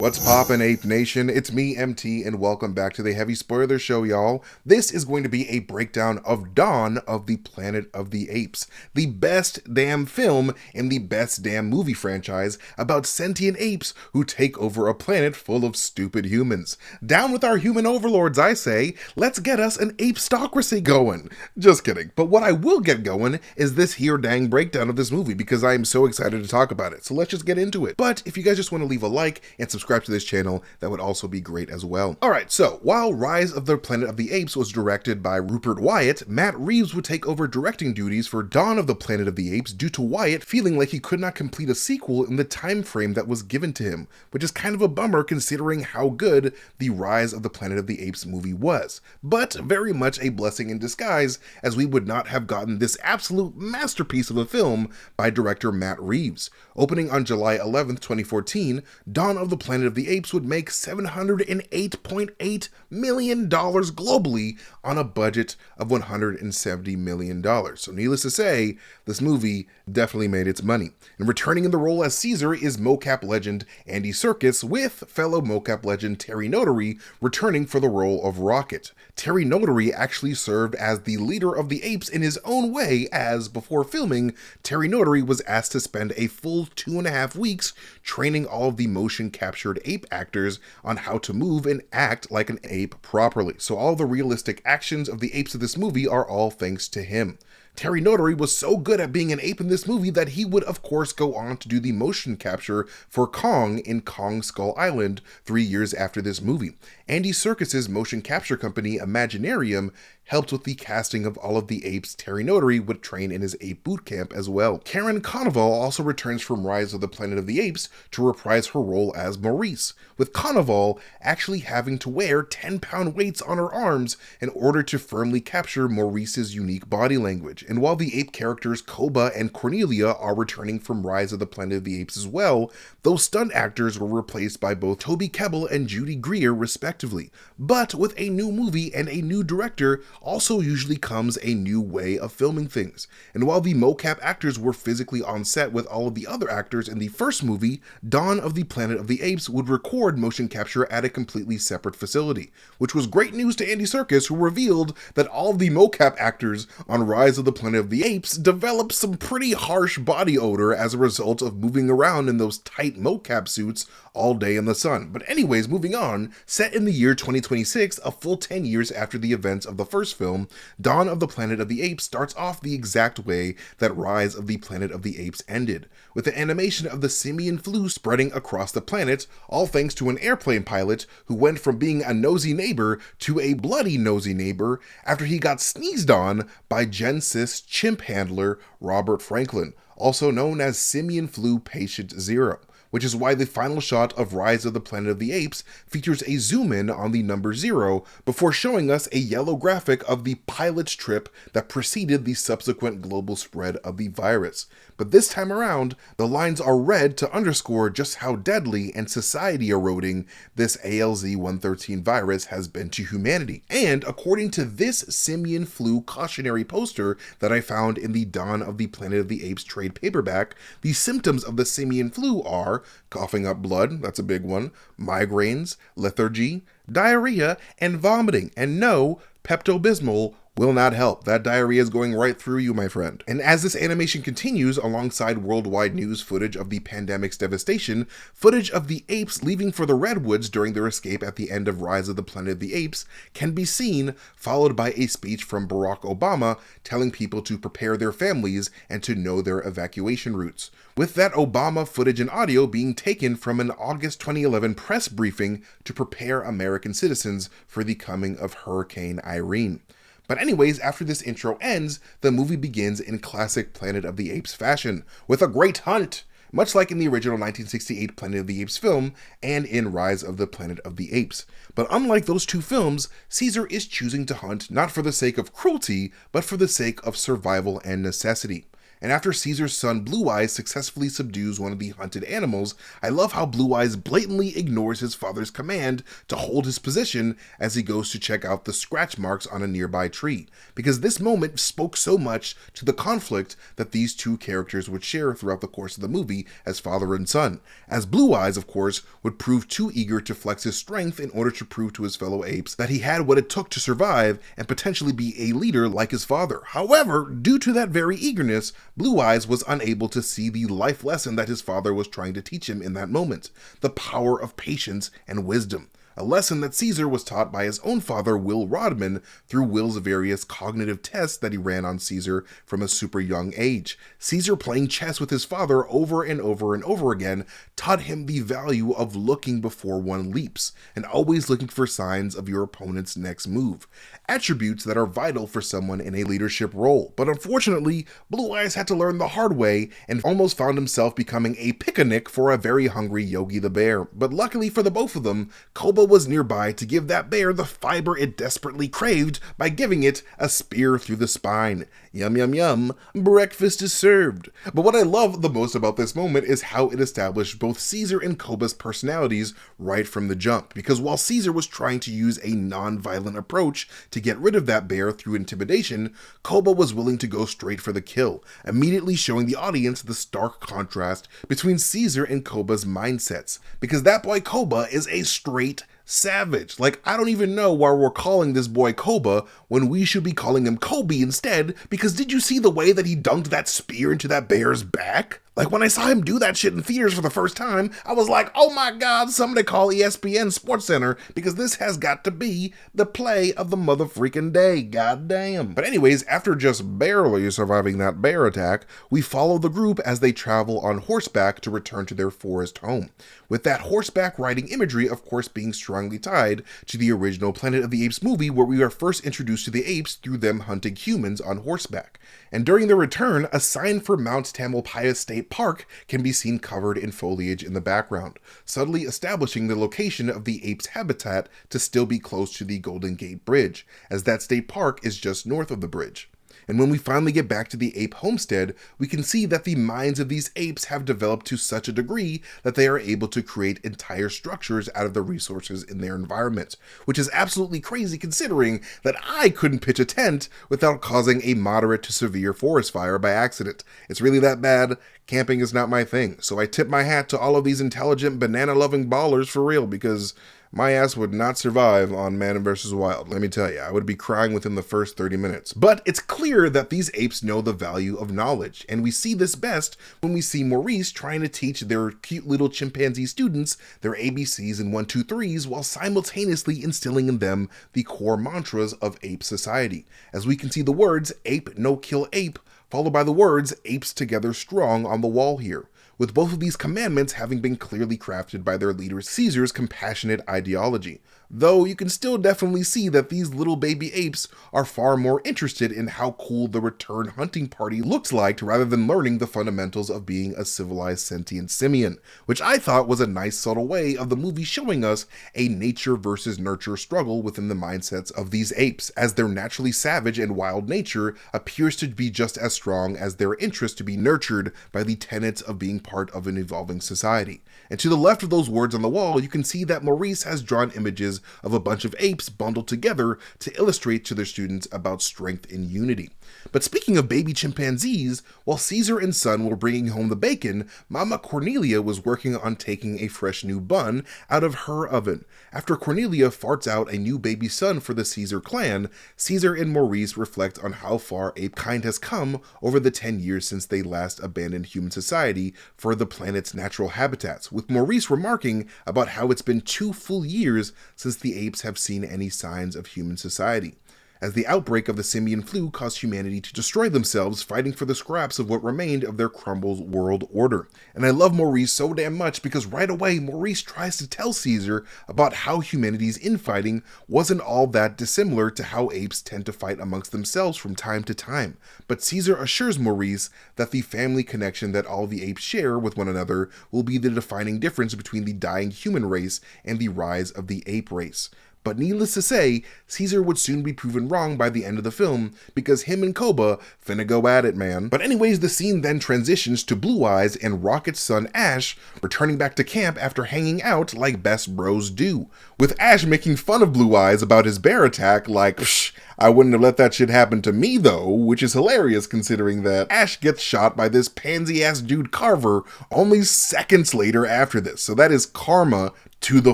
What's poppin', Ape Nation? It's me, MT, and welcome back to the Heavy Spoiler Show, y'all. This is going to be a breakdown of Dawn of the Planet of the Apes, the best damn film in the best damn movie franchise about sentient apes who take over a planet full of stupid humans. Down with our human overlords, I say. Let's get us an apestocracy going. Just kidding. But what I will get going is this here dang breakdown of this movie because I am so excited to talk about it. So let's just get into it. But if you guys just want to leave a like and subscribe to this channel, that would also be great as well. Alright, so while Rise of the Planet of the Apes was directed by Rupert Wyatt, Matt Reeves would take over directing duties for Dawn of the Planet of the Apes due to Wyatt feeling like he could not complete a sequel in the time frame that was given to him, which is kind of a bummer considering how good the Rise of the Planet of the Apes movie was, but very much a blessing in disguise as we would not have gotten this absolute masterpiece of a film by director Matt Reeves. Opening on July 11th, 2014, Dawn of the Planet of the Apes would make $708.8 million globally on a budget of $170 million. So needless to say, this movie definitely made its money. And returning in the role as Caesar is mocap legend Andy Serkis, with fellow mocap legend Terry Notary returning for the role of Rocket. Terry Notary actually served as the leader of the apes in his own way, as before filming, Terry Notary was asked to spend a full 2.5 weeks training all of the motion captured ape actors on how to move and act like an ape properly. So all the realistic actions of the apes of this movie are all thanks to him. Terry Notary was so good at being an ape in this movie that he would of course go on to do the motion capture for Kong in Kong Skull Island 3 years after this movie. Andy Serkis's motion capture company Imaginarium helped with the casting of all of the apes Terry Notary would train in his ape boot camp as well. Karen Konoval also returns from Rise of the Planet of the Apes to reprise her role as Maurice, with Konoval actually having to wear 10-pound weights on her arms in order to firmly capture Maurice's unique body language. And while the ape characters Koba and Cornelia are returning from Rise of the Planet of the Apes as well, those stunt actors were replaced by both Toby Kebbell and Judy Greer respectively. But with a new movie and a new director also usually comes a new way of filming things. And while the mocap actors were physically on set with all of the other actors in the first movie, Dawn of the Planet of the Apes would record motion capture at a completely separate facility, which was great news to Andy Serkis, who revealed that all of the mocap actors on Rise of the Planet of the Apes developed some pretty harsh body odor as a result of moving around in those tight mocap suits all day in the sun. But anyways, moving on, set in the year 2026, a full 10 years after the events of the first film, Dawn of the Planet of the Apes starts off the exact way that Rise of the Planet of the Apes ended, with the animation of the simian flu spreading across the planet, all thanks to an airplane pilot who went from being a nosy neighbor to a bloody nosy neighbor after he got sneezed on by Genesis chimp handler Robert Franklin, also known as Simian Flu Patient Zero, which is why the final shot of Rise of the Planet of the Apes features a zoom in on the number 0 before showing us a yellow graphic of the pilot's trip that preceded the subsequent global spread of the virus. But this time around, the lines are red to underscore just how deadly and society eroding this ALZ-113 virus has been to humanity. And according to this simian flu cautionary poster that I found in the Dawn of the Planet of the Apes trade paperback, the symptoms of the simian flu are coughing up blood, that's a big one, migraines, lethargy, diarrhea, and vomiting. And no, Pepto-Bismol will not help. That diarrhea is going right through you, my friend. And as this animation continues, alongside worldwide news footage of the pandemic's devastation, footage of the apes leaving for the redwoods during their escape at the end of Rise of the Planet of the Apes can be seen, followed by a speech from Barack Obama telling people to prepare their families and to know their evacuation routes, with that Obama footage and audio being taken from an August 2011 press briefing to prepare American citizens for the coming of Hurricane Irene. But anyways, after this intro ends, the movie begins in classic Planet of the Apes fashion, with a great hunt, much like in the original 1968 Planet of the Apes film and in Rise of the Planet of the Apes. But unlike those two films, Caesar is choosing to hunt not for the sake of cruelty, but for the sake of survival and necessity. And after Caesar's son Blue Eyes successfully subdues one of the hunted animals, I love how Blue Eyes blatantly ignores his father's command to hold his position as he goes to check out the scratch marks on a nearby tree, because this moment spoke so much to the conflict that these two characters would share throughout the course of the movie as father and son, as Blue Eyes, of course, would prove too eager to flex his strength in order to prove to his fellow apes that he had what it took to survive and potentially be a leader like his father. However, due to that very eagerness, Blue Eyes was unable to see the life lesson that his father was trying to teach him in that moment, the power of patience and wisdom. A lesson that Caesar was taught by his own father, Will Rodman, through Will's various cognitive tests that he ran on Caesar from a super young age. Caesar playing chess with his father over and over and over again taught him the value of looking before one leaps, and always looking for signs of your opponent's next move. Attributes that are vital for someone in a leadership role. But unfortunately, Blue Eyes had to learn the hard way and almost found himself becoming a picnic for a very hungry Yogi the Bear. But luckily for the both of them, Koba was nearby to give that bear the fiber it desperately craved by giving it a spear through the spine. Yum yum yum, breakfast is served. But what I love the most about this moment is how it established both Caesar and Koba's personalities right from the jump, because while Caesar was trying to use a non-violent approach to get rid of that bear through intimidation, Koba was willing to go straight for the kill, immediately showing the audience the stark contrast between Caesar and Koba's mindsets, because that boy Koba is a straight savage. Like, I don't even know why we're calling this boy Koba when we should be calling him Kobe instead, because did you see the way that he dunked that spear into that bear's back? Like, when I saw him do that shit in theaters for the first time, I was like, oh my god, somebody call ESPN Sports Center, because this has got to be the play of the motherfreaking day, goddamn. But anyways, after just barely surviving that bear attack, we follow the group as they travel on horseback to return to their forest home, with that horseback riding imagery, of course, being strongly tied to the original Planet of the Apes movie, where we are first introduced to the apes through them hunting humans on horseback. And during their return, a sign for Mount Tamalpais State Park can be seen covered in foliage in the background, subtly establishing the location of the ape's habitat to still be close to the Golden Gate Bridge, as that state park is just north of the bridge. And when we finally get back to the ape homestead, we can see that the minds of these apes have developed to such a degree that they are able to create entire structures out of the resources in their environment, which is absolutely crazy considering that I couldn't pitch a tent without causing a moderate to severe forest fire by accident. It's really that bad. Camping is not my thing, so I tip my hat to all of these intelligent banana-loving ballers for real, because my ass would not survive on Man vs. Wild. Let me tell you, I would be crying within the first 30 minutes. But it's clear that these apes know the value of knowledge, and we see this best when we see Maurice trying to teach their cute little chimpanzee students their ABCs and 1, 2, 3s while simultaneously instilling in them the core mantras of ape society, as we can see the words "ape no kill ape" followed by the words "apes together strong" on the wall here, with both of these commandments having been clearly crafted by their leader Caesar's compassionate ideology. Though you can still definitely see that these little baby apes are far more interested in how cool the return hunting party looks like rather than learning the fundamentals of being a civilized sentient simian, which I thought was a nice subtle way of the movie showing us a nature versus nurture struggle within the mindsets of these apes, as their naturally savage and wild nature appears to be just as strong as their interest to be nurtured by the tenets of being part of an evolving society. And to the left of those words on the wall, you can see that Maurice has drawn images of a bunch of apes bundled together to illustrate to their students about strength and unity. But speaking of baby chimpanzees, while Caesar and son were bringing home the bacon, Mama Cornelia was working on taking a fresh new bun out of her oven. After Cornelia farts out a new baby son for the Caesar clan, Caesar and Maurice reflect on how far ape kind has come over the 10 years since they last abandoned human society for the planet's natural habitats, with Maurice remarking about how it's been 2 full years since the apes have seen any signs of human society, as the outbreak of the simian flu caused humanity to destroy themselves fighting for the scraps of what remained of their crumbled world order. And I love Maurice so damn much because right away Maurice tries to tell Caesar about how humanity's infighting wasn't all that dissimilar to how apes tend to fight amongst themselves from time to time. But Caesar assures Maurice that the family connection that all the apes share with one another will be the defining difference between the dying human race and the rise of the ape race. But needless to say, Caesar would soon be proven wrong by the end of the film, because him and Koba finna go at it, man. But anyways, the scene then transitions to Blue Eyes and Rocket's son Ash returning back to camp after hanging out like best bros do, with Ash making fun of Blue Eyes about his bear attack like, psh, I wouldn't have let that shit happen to me though, which is hilarious considering that Ash gets shot by this pansy-ass dude Carver only seconds later after this, so that is karma to the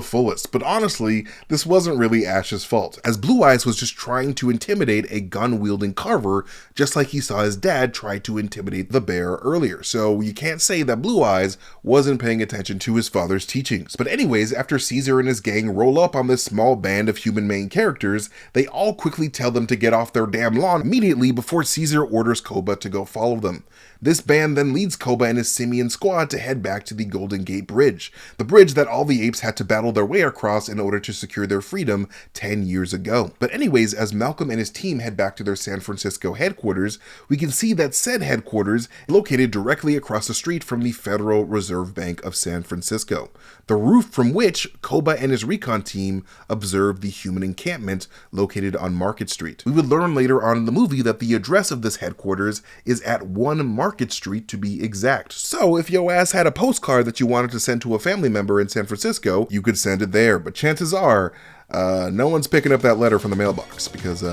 fullest. But honestly, this wasn't really Ash's fault, as Blue Eyes was just trying to intimidate a gun-wielding Carver, just like he saw his dad try to intimidate the bear earlier. So you can't say that Blue Eyes wasn't paying attention to his father's teachings. But anyways, after Caesar and his gang roll up on this small band of human main characters, they all quickly tell them to get off their damn lawn immediately before Caesar orders Koba to go follow them. This band then leads Koba and his simian squad to head back to the Golden Gate Bridge, the bridge that all the apes had to battle their way across in order to secure their freedom 10 years ago. But anyways, as Malcolm and his team head back to their San Francisco headquarters, we can see that said headquarters is located directly across the street from the Federal Reserve Bank of San Francisco, the roof from which Koba and his recon team observed the human encampment located on Market Street. We would learn later on in the movie that the address of this headquarters is at 1 Market Street to be exact. So if yo ass had a postcard that you wanted to send to a family member in San Francisco, you could send it there, but chances are no one's picking up that letter from the mailbox because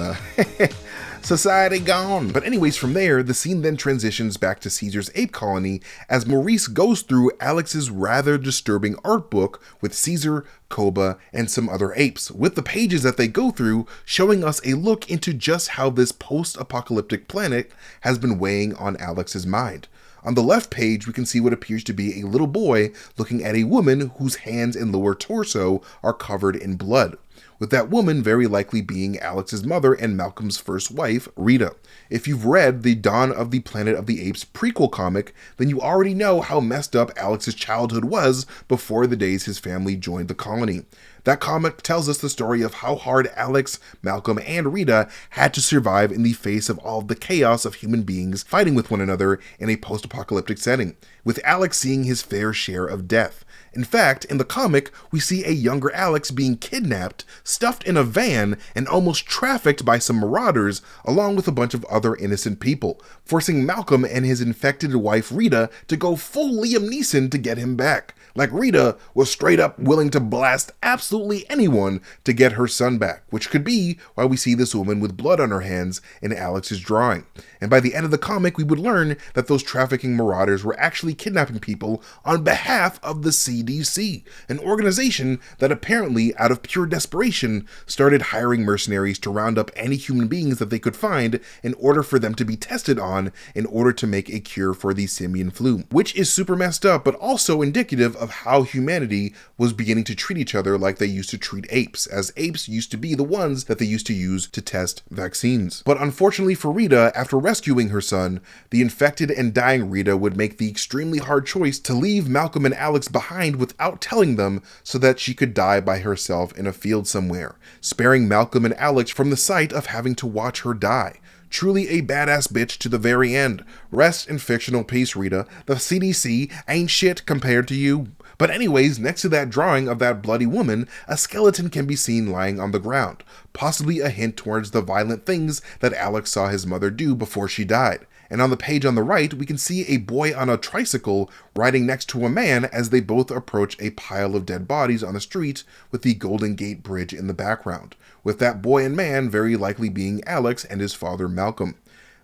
society gone. But anyways, from there, the scene then transitions back to Caesar's ape colony as Maurice goes through Alex's rather disturbing art book with Caesar, Koba, and some other apes, with the pages that they go through showing us a look into just how this post-apocalyptic planet has been weighing on Alex's mind. On the left page, we can see what appears to be a little boy looking at a woman whose hands and lower torso are covered in blood, with that woman very likely being Alex's mother and Malcolm's first wife, Rita. If you've read the Dawn of the Planet of the Apes prequel comic, then you already know how messed up Alex's childhood was before the days his family joined the colony. That comic tells us the story of how hard Alex, Malcolm, and Rita had to survive in the face of all of the chaos of human beings fighting with one another in a post-apocalyptic setting, with Alex seeing his fair share of death. In fact, in the comic, we see a younger Alex being kidnapped, stuffed in a van, and almost trafficked by some marauders, along with a bunch of other innocent people, forcing Malcolm and his infected wife Rita to go full Liam Neeson to get him back. Like Rita was straight up willing to blast absolutely anyone to get her son back, which could be why we see this woman with blood on her hands in Alex's drawing. And by the end of the comic, we would learn that those trafficking marauders were actually kidnapping people on behalf of the CDC, an organization that apparently, out of pure desperation, started hiring mercenaries to round up any human beings that they could find in order for them to be tested on in order to make a cure for the simian flu, which is super messed up, but also indicative of how humanity was beginning to treat each other like they used to treat apes, as apes used to be the ones that they used to use to test vaccines. But unfortunately for Rita, after rescuing her son, the infected and dying Rita would make the extremely hard choice to leave Malcolm and Alex behind without telling them so that she could die by herself in a field somewhere, sparing Malcolm and Alex from the sight of having to watch her die. Truly a badass bitch to the very end. Rest in fictional peace, Rita. The CDC ain't shit compared to you. But anyways, next to that drawing of that bloody woman, a skeleton can be seen lying on the ground, possibly a hint towards the violent things that Alex saw his mother do before she died. And on the page on the right, we can see a boy on a tricycle riding next to a man as they both approach a pile of dead bodies on the street with the Golden Gate Bridge in the background, with that boy and man very likely being Alex and his father Malcolm.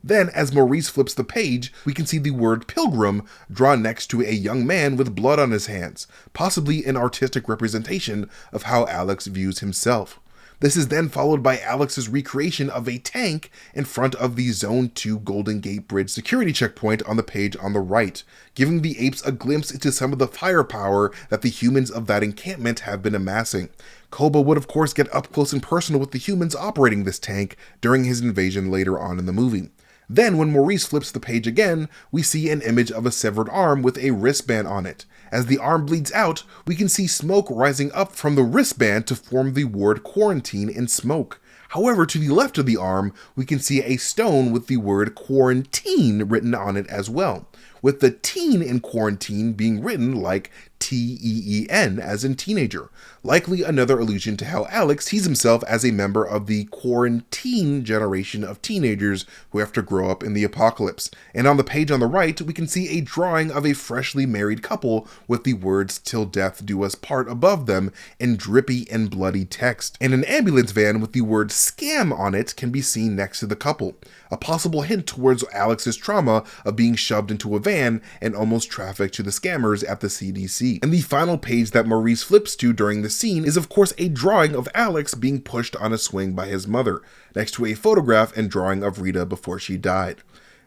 Then, as Maurice flips the page, we can see the word pilgrim drawn next to a young man with blood on his hands, possibly an artistic representation of how Alex views himself. This is then followed by Alex's recreation of a tank in front of the Zone 2 Golden Gate Bridge security checkpoint on the page on the right, giving the apes a glimpse into some of the firepower that the humans of that encampment have been amassing. Koba would of course get up close and personal with the humans operating this tank during his invasion later on in the movie. Then, when Maurice flips the page again, we see an image of a severed arm with a wristband on it. As the arm bleeds out, we can see smoke rising up from the wristband to form the word quarantine in smoke. However, to the left of the arm, we can see a stone with the word quarantine written on it as well, with the teen in quarantine being written like Teen, as in teenager, likely another allusion to how Alex sees himself as a member of the quarantine generation of teenagers who have to grow up in the apocalypse. And on the page on the right, we can see a drawing of a freshly married couple with the words "Till death do us part" above them in drippy and bloody text. And an ambulance van with the word "scam" on it can be seen next to the couple, a possible hint towards Alex's trauma of being shoved into a van and almost trafficked to the scammers at the CDC. And the final page that Maurice flips to during the scene is of course a drawing of Alex being pushed on a swing by his mother, next to a photograph and drawing of Rita before she died.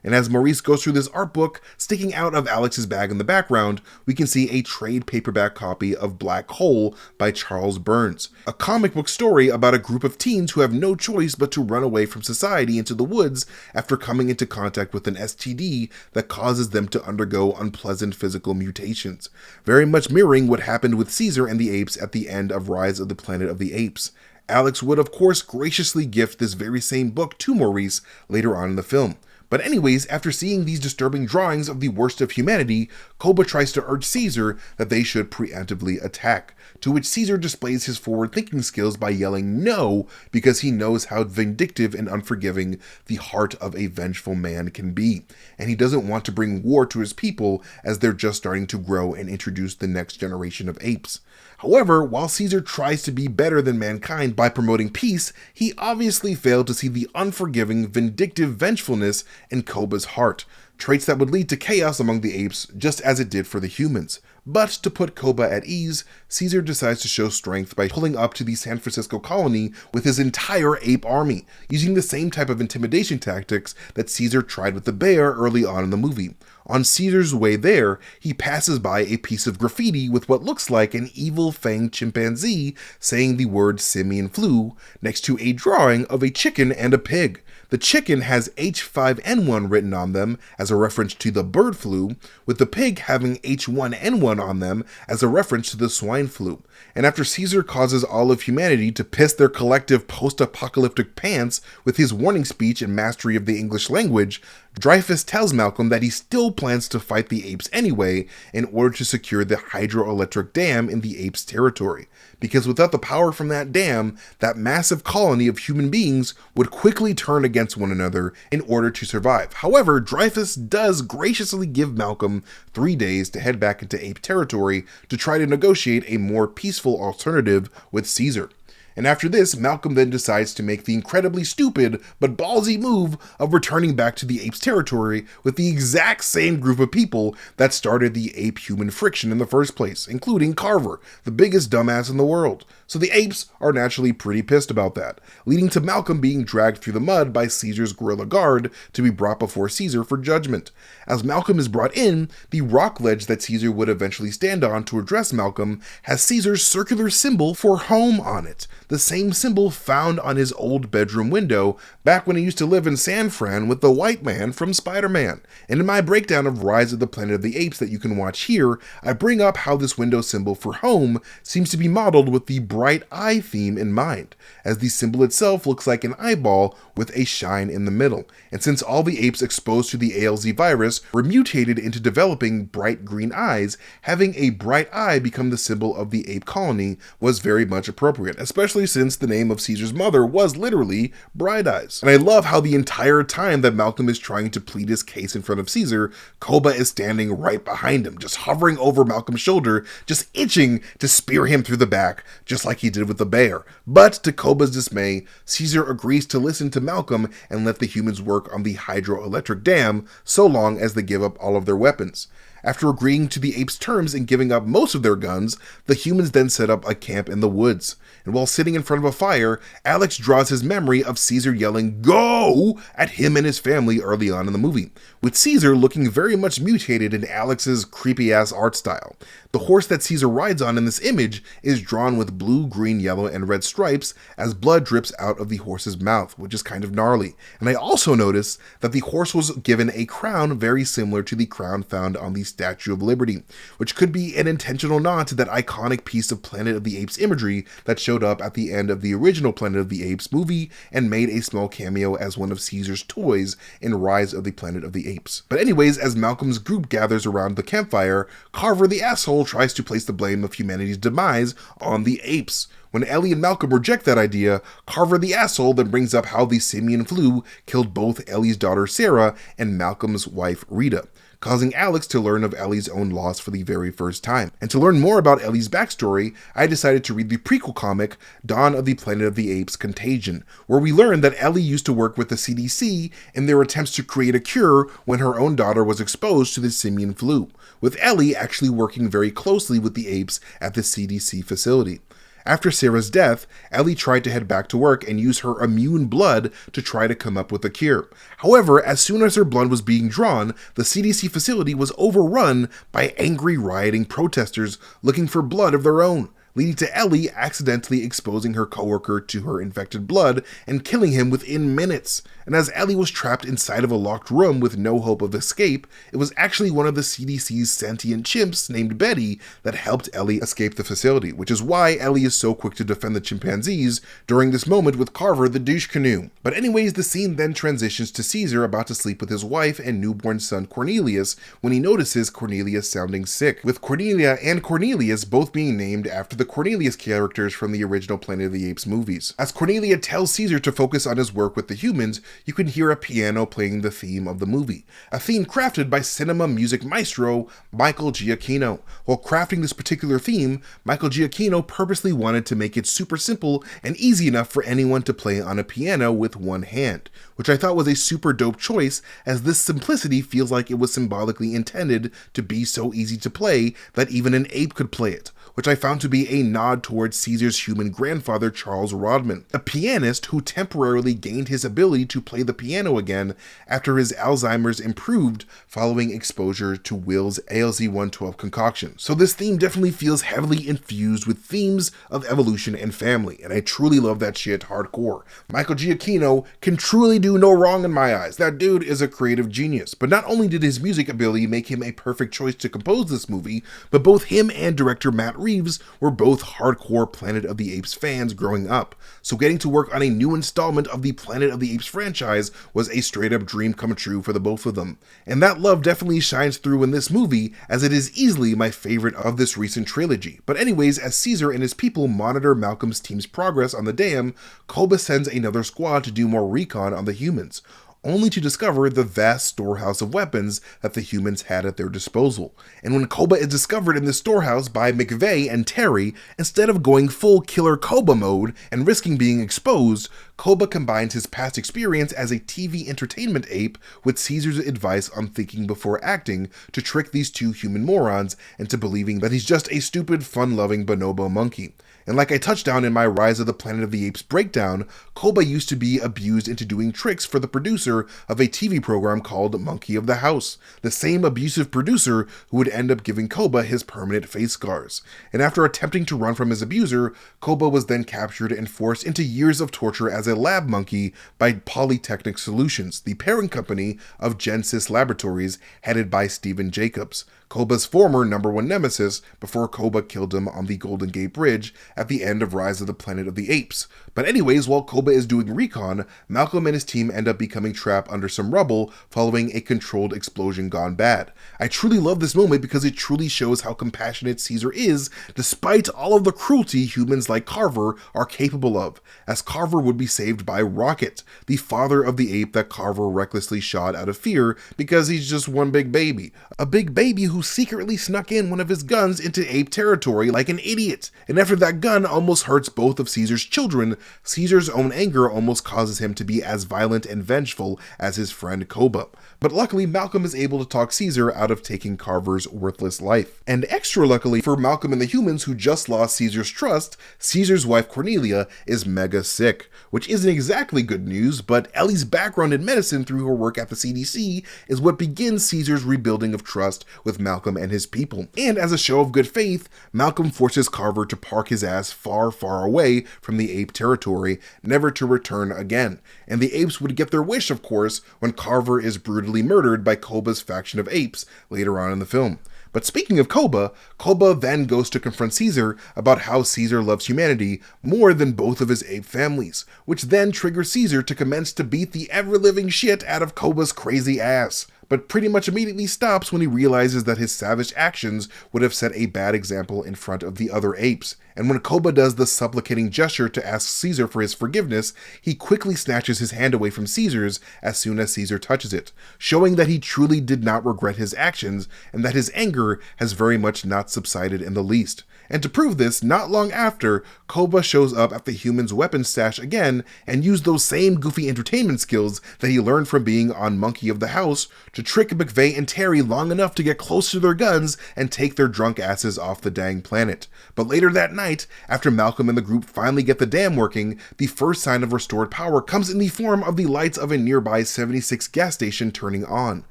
And as Maurice goes through this art book, sticking out of Alex's bag in the background, we can see a trade paperback copy of Black Hole by Charles Burns, a comic book story about a group of teens who have no choice but to run away from society into the woods after coming into contact with an STD that causes them to undergo unpleasant physical mutations, very much mirroring what happened with Caesar and the apes at the end of Rise of the Planet of the Apes. Alex would of course graciously gift this very same book to Maurice later on in the film. But anyways, after seeing these disturbing drawings of the worst of humanity, Koba tries to urge Caesar that they should preemptively attack, to which Caesar displays his forward-thinking skills by yelling no, because he knows how vindictive and unforgiving the heart of a vengeful man can be, and he doesn't want to bring war to his people as they're just starting to grow and introduce the next generation of apes. However, while Caesar tries to be better than mankind by promoting peace, he obviously failed to see the unforgiving, vindictive vengefulness in Koba's heart, traits that would lead to chaos among the apes just as it did for the humans. But to put Koba at ease, Caesar decides to show strength by pulling up to the San Francisco colony with his entire ape army, using the same type of intimidation tactics that Caesar tried with the bear early on in the movie. On Caesar's way there, he passes by a piece of graffiti with what looks like an evil-fanged chimpanzee saying the word "simian flu" next to a drawing of a chicken and a pig. The chicken has H5N1 written on them as a reference to the bird flu, with the pig having H1N1 on them as a reference to the swine flu. And after Caesar causes all of humanity to piss their collective post-apocalyptic pants with his warning speech and mastery of the English language, Dreyfus tells Malcolm that he still plans to fight the apes anyway in order to secure the hydroelectric dam in the apes' territory, because without the power from that dam, that massive colony of human beings would quickly turn against one another in order to survive. However, Dreyfus does graciously give Malcolm 3 days to head back into ape territory to try to negotiate a more peaceful alternative with Caesar. And after this, Malcolm then decides to make the incredibly stupid but ballsy move of returning back to the apes' territory with the exact same group of people that started the ape-human friction in the first place, including Carver, the biggest dumbass in the world. So the apes are naturally pretty pissed about that, leading to Malcolm being dragged through the mud by Caesar's guerrilla guard to be brought before Caesar for judgment. As Malcolm is brought in, the rock ledge that Caesar would eventually stand on to address Malcolm has Caesar's circular symbol for home on it, the same symbol found on his old bedroom window back when he used to live in San Fran with the white man from Spider-Man. And in my breakdown of Rise of the Planet of the Apes that you can watch here, I bring up how this window symbol for home seems to be modeled with the bright eye theme in mind, as the symbol itself looks like an eyeball with a shine in the middle. And since all the apes exposed to the ALZ virus were mutated into developing bright green eyes, having a bright eye become the symbol of the ape colony was very much appropriate, especially since the name of Caesar's mother was literally Bright Eyes. And I love how the entire time that Malcolm is trying to plead his case in front of Caesar, Koba is standing right behind him, just hovering over Malcolm's shoulder, just itching to spear him through the back, just like he did with the bear. But to Koba's dismay, Caesar agrees to listen to Malcolm and let the humans work on the hydroelectric dam so long as they give up all of their weapons. After agreeing to the apes' terms and giving up most of their guns, the humans then set up a camp in the woods. And while sitting in front of a fire, Alex draws his memory of Caesar yelling "Go!" at him and his family early on in the movie, with Caesar looking very much mutated in Alex's creepy-ass art style. The horse that Caesar rides on in this image is drawn with blue, green, yellow, and red stripes as blood drips out of the horse's mouth, which is kind of gnarly. And I also noticed that the horse was given a crown very similar to the crown found on the Statue of Liberty, which could be an intentional nod to that iconic piece of Planet of the Apes imagery that showed up at the end of the original Planet of the Apes movie and made a small cameo as one of Caesar's toys in Rise of the Planet of the Apes. But anyways, as Malcolm's group gathers around the campfire, Carver the asshole tries to place the blame of humanity's demise on the apes. When Ellie and Malcolm reject that idea, Carver the asshole then brings up how the simian flu killed both Ellie's daughter Sarah and Malcolm's wife Rita, causing Alex to learn of Ellie's own loss for the very first time. And to learn more about Ellie's backstory, I decided to read the prequel comic, Dawn of the Planet of the Apes Contagion, where we learn that Ellie used to work with the CDC in their attempts to create a cure when her own daughter was exposed to the simian flu, with Ellie actually working very closely with the apes at the CDC facility. After Sarah's death, Ellie tried to head back to work and use her immune blood to try to come up with a cure. However, as soon as her blood was being drawn, the CDC facility was overrun by angry rioting protesters looking for blood of their own, leading to Ellie accidentally exposing her coworker to her infected blood and killing him within minutes. And as Ellie was trapped inside of a locked room with no hope of escape, it was actually one of the CDC's sentient chimps named Betty that helped Ellie escape the facility, which is why Ellie is so quick to defend the chimpanzees during this moment with Carver the douche canoe. But anyways, the scene then transitions to Caesar about to sleep with his wife and newborn son Cornelius when he notices Cornelius sounding sick, with Cornelia and Cornelius both being named after the Cornelius characters from the original Planet of the Apes movies. As Cornelia tells Caesar to focus on his work with the humans, you can hear a piano playing the theme of the movie, a theme crafted by cinema music maestro Michael Giacchino. While crafting this particular theme, Michael Giacchino purposely wanted to make it super simple and easy enough for anyone to play on a piano with one hand, which I thought was a super dope choice, as this simplicity feels like it was symbolically intended to be so easy to play that even an ape could play it, which I found to be a nod towards Caesar's human grandfather Charles Rodman, a pianist who temporarily gained his ability to play the piano again after his Alzheimer's improved following exposure to Will's ALZ-112 concoction. So this theme definitely feels heavily infused with themes of evolution and family, and I truly love that shit hardcore. Michael Giacchino can truly do no wrong in my eyes. That dude is a creative genius. But not only did his music ability make him a perfect choice to compose this movie, but both him and director Matt Reeves were both hardcore Planet of the Apes fans growing up, so getting to work on a new installment of the Planet of the Apes franchise was a straight up dream come true for the both of them. And that love definitely shines through in this movie, as it is easily my favorite of this recent trilogy. But anyways, as Caesar and his people monitor Malcolm's team's progress on the dam, Koba sends another squad to do more recon on the humans, only to discover the vast storehouse of weapons that the humans had at their disposal. And when Koba is discovered in the storehouse by McVeigh and Terry, instead of going full killer Koba mode and risking being exposed, Koba combines his past experience as a TV entertainment ape with Caesar's advice on thinking before acting to trick these two human morons into believing that he's just a stupid, fun-loving bonobo monkey. And like I touched on in my Rise of the Planet of the Apes breakdown, Koba used to be abused into doing tricks for the producer of a TV program called Monkey of the House, the same abusive producer who would end up giving Koba his permanent face scars. And after attempting to run from his abuser, Koba was then captured and forced into years of torture as a lab monkey by Polytechnic Solutions, the parent company of Genesis Laboratories headed by Stephen Jacobs, Koba's former #1 nemesis before Koba killed him on the Golden Gate Bridge at the end of Rise of the Planet of the Apes. But anyways, while Koba is doing recon, Malcolm and his team end up becoming trapped under some rubble following a controlled explosion gone bad. I truly love this moment because it truly shows how compassionate Caesar is despite all of the cruelty humans like Carver are capable of, as Carver would be saved by Rocket, the father of the ape that Carver recklessly shot out of fear because he's just one big baby. A big baby who secretly snuck in one of his guns into ape territory like an idiot. And after that gun almost hurts both of Caesar's children, Caesar's own anger almost causes him to be as violent and vengeful as his friend Koba. But luckily, Malcolm is able to talk Caesar out of taking Carver's worthless life. And extra luckily for Malcolm and the humans who just lost Caesar's trust, Caesar's wife Cornelia is mega sick, which isn't exactly good news, but Ellie's background in medicine through her work at the CDC is what begins Caesar's rebuilding of trust with Malcolm and his people. And as a show of good faith, Malcolm forces Carver to park his ass far, far away from the ape territory, never to return again. And the apes would get their wish, of of course, when Carver is brutally murdered by Koba's faction of apes later on in the film. But speaking of Koba, Koba then goes to confront Caesar about how Caesar loves humanity more than both of his ape families, which then triggers Caesar to commence to beat the ever-living shit out of Koba's crazy ass, but pretty much immediately stops when he realizes that his savage actions would have set a bad example in front of the other apes. And when Koba does the supplicating gesture to ask Caesar for his forgiveness, he quickly snatches his hand away from Caesar's as soon as Caesar touches it, showing that he truly did not regret his actions and that his anger has very much not subsided in the least. And to prove this, not long after, Koba shows up at the humans' weapons stash again and used those same goofy entertainment skills that he learned from being on Monkey of the House to trick McVeigh and Terry long enough to get close to their guns and take their drunk asses off the dang planet. But later that night, after Malcolm and the group finally get the dam working, the first sign of restored power comes in the form of the lights of a nearby 76 gas station turning on,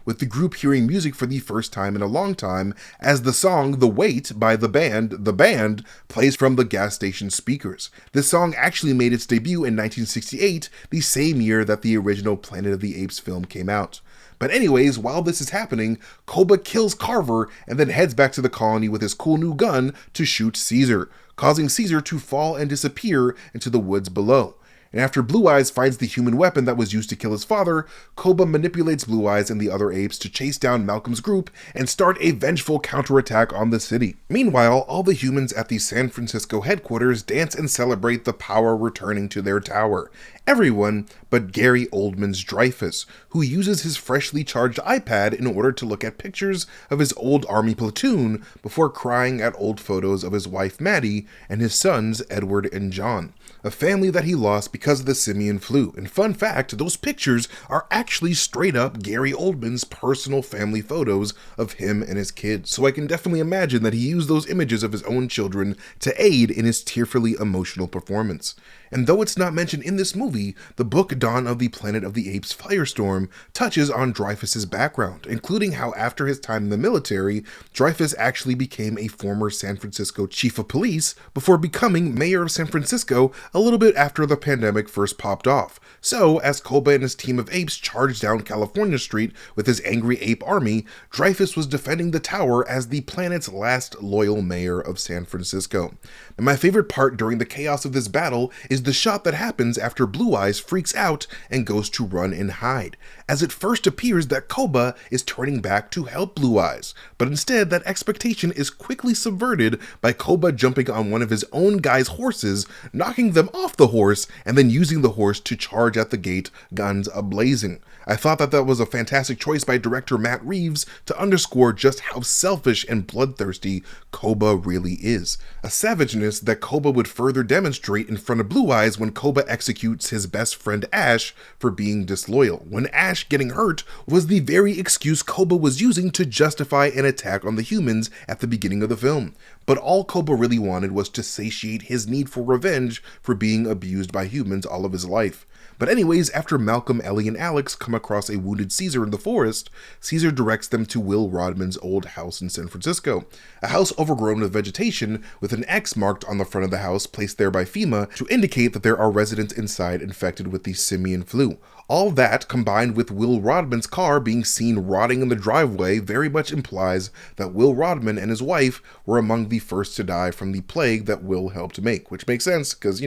with the group hearing music for the first time in a long time as the song The Wait by the band plays from the gas station speakers. This song actually made its debut in 1968, the same year that the original Planet of the Apes film came out. But anyways, while this is happening, Koba kills Carver and then heads back to the colony with his cool new gun to shoot Caesar, causing Caesar to fall and disappear into the woods below. And after Blue Eyes finds the human weapon that was used to kill his father, Koba manipulates Blue Eyes and the other apes to chase down Malcolm's group and start a vengeful counterattack on the city. Meanwhile, all the humans at the San Francisco headquarters dance and celebrate the power returning to their tower. Everyone but Gary Oldman's Dreyfus, who uses his freshly charged iPad in order to look at pictures of his old army platoon before crying at old photos of his wife Maddie and his sons Edward and John, a family that he lost because of the simian flu. And fun fact, those pictures are actually straight up Gary Oldman's personal family photos of him and his kids. So I can definitely imagine that he used those images of his own children to aid in his tearfully emotional performance. And though it's not mentioned in this movie, the book Dawn of the Planet of the Apes Firestorm touches on Dreyfus's background, including how after his time in the military, Dreyfus actually became a former San Francisco chief of police before becoming mayor of San Francisco a little bit after the pandemic first popped off. So, as Koba and his team of apes charged down California Street with his angry ape army, Dreyfus was defending the tower as the planet's last loyal mayor of San Francisco. And my favorite part during the chaos of this battle is the shot that happens after Blue Eyes freaks out and goes to run and hide, as it first appears that Koba is turning back to help Blue Eyes, but instead that expectation is quickly subverted by Koba jumping on one of his own guys' horses, knocking them off the horse, and then using the horse to charge at the gate, guns ablazing. I thought that was a fantastic choice by director Matt Reeves to underscore just how selfish and bloodthirsty Koba really is, a savageness that Koba would further demonstrate in front of Blue Eyes when Koba executes his best friend Ash for being disloyal, when Ash getting hurt was the very excuse Koba was using to justify an attack on the humans at the beginning of the film. But all Koba really wanted was to satiate his need for revenge for being abused by humans all of his life. But anyways, after Malcolm, Ellie, and Alex come across a wounded Caesar in the forest, Caesar directs them to Will Rodman's old house in San Francisco, a house overgrown with vegetation with an X marked on the front of the house placed there by FEMA to indicate that there are residents inside infected with the simian flu. All that, combined with Will Rodman's car being seen rotting in the driveway, very much implies that Will Rodman and his wife were among the first to die from the plague that Will helped make, which makes sense because,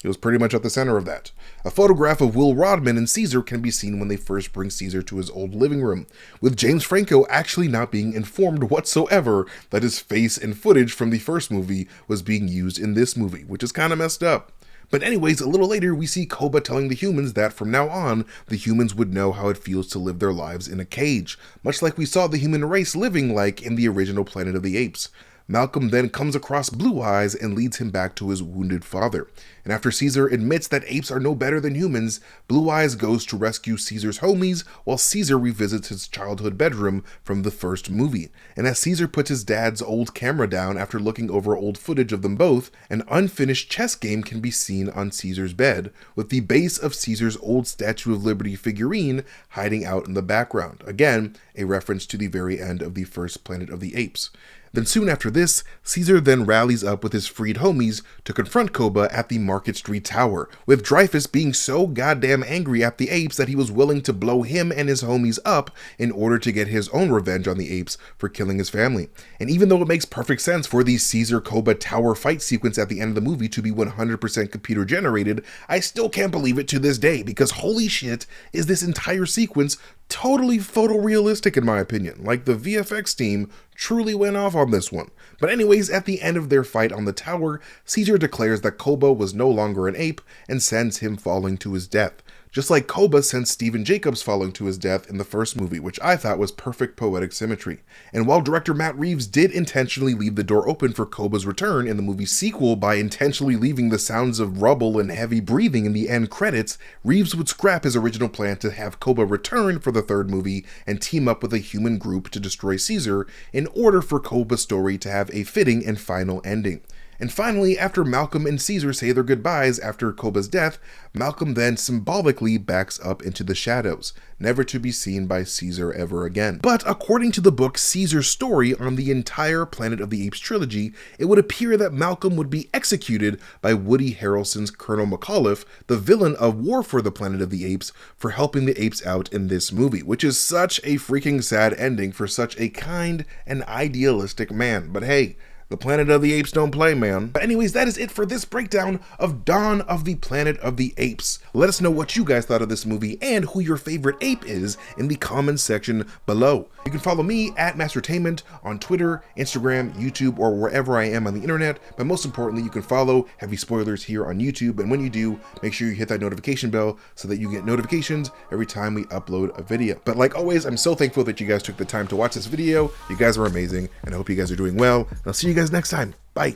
he was pretty much at the center of that. A photograph of Will Rodman and Caesar can be seen when they first bring Caesar to his old living room, with James Franco actually not being informed whatsoever that his face and footage from the first movie was being used in this movie, which is kind of messed up. But anyways, a little later we see Koba telling the humans that from now on, the humans would know how it feels to live their lives in a cage, much like we saw the human race living like in the original Planet of the Apes. Malcolm then comes across Blue Eyes and leads him back to his wounded father. And after Caesar admits that apes are no better than humans, Blue Eyes goes to rescue Caesar's homies while Caesar revisits his childhood bedroom from the first movie. And as Caesar puts his dad's old camera down after looking over old footage of them both, an unfinished chess game can be seen on Caesar's bed, with the base of Caesar's old Statue of Liberty figurine hiding out in the background. Again, a reference to the very end of the first Planet of the Apes. Then soon after this, Caesar then rallies up with his freed homies to confront Koba at the Market Street Tower, with Dreyfus being so goddamn angry at the apes that he was willing to blow him and his homies up in order to get his own revenge on the apes for killing his family. And even though it makes perfect sense for the Caesar-Koba tower fight sequence at the end of the movie to be 100% computer generated, I still can't believe it to this day, because holy shit, is this entire sequence totally photorealistic in my opinion. Like, the VFX team truly went off on this one. But anyways, at the end of their fight on the tower, Caesar declares that Koba was no longer an ape and sends him falling to his death. Just like Koba sent Stephen Jacobs falling to his death in the first movie, which I thought was perfect poetic symmetry. And while director Matt Reeves did intentionally leave the door open for Koba's return in the movie's sequel by intentionally leaving the sounds of rubble and heavy breathing in the end credits, Reeves would scrap his original plan to have Koba return for the third movie and team up with a human group to destroy Caesar in order for Koba's story to have a fitting and final ending. And finally, after Malcolm and Caesar say their goodbyes after Koba's death, Malcolm then symbolically backs up into the shadows, never to be seen by Caesar ever again. But according to the book Caesar's Story on the entire Planet of the Apes trilogy, it would appear that Malcolm would be executed by Woody Harrelson's Colonel McAuliffe, the villain of War for the Planet of the Apes, for helping the apes out in this movie, which is such a freaking sad ending for such a kind and idealistic man. But hey, the Planet of the Apes don't play, man. But anyways, that is it for this breakdown of Dawn of the Planet of the Apes. Let us know what you guys thought of this movie and who your favorite ape is in the comments section below. You can follow me at Mastertainment on Twitter, Instagram, YouTube, or wherever I am on the internet. But most importantly, you can follow Heavy Spoilers here on YouTube. And when you do, make sure you hit that notification bell so that you get notifications every time we upload a video. But like always, I'm so thankful that you guys took the time to watch this video. You guys are amazing, and I hope you guys are doing well. And I'll see you guys next time. Bye.